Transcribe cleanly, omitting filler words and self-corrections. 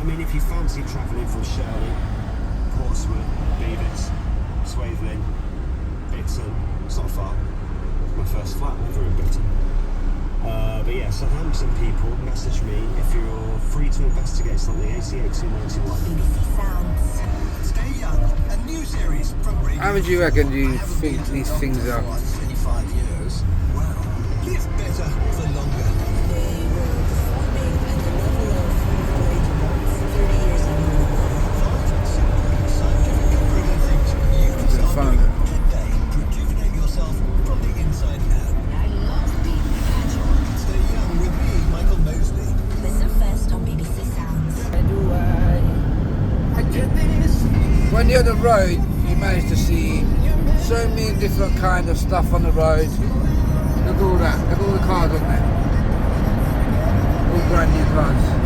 mean, if you fancy travelling from Shirley, Portsmouth, Beavis, Swathelin, Bicton, it's not far. It's my first flat ever in Britain. But yeah, Southampton people, message me if you're free to investigate something. AC8291. BBC Sounds. Stay Young, a new series from Radio. How would you reckon you think these things are? 25 years. Wow. Live better for longer. They were performing at the level of Freud once 30 years ago. 5 simple scientific and brilliant things you can start Found doing it. today. Rejuvenate yourself from the inside out. I love being casual. Stay Young with me, Michael Mosley. Listen first on BBC Sounds. When you're on the road, you manage to see so many different kind of stuff on the road. Look at all that. Look at all the cars on there. All brand new cars.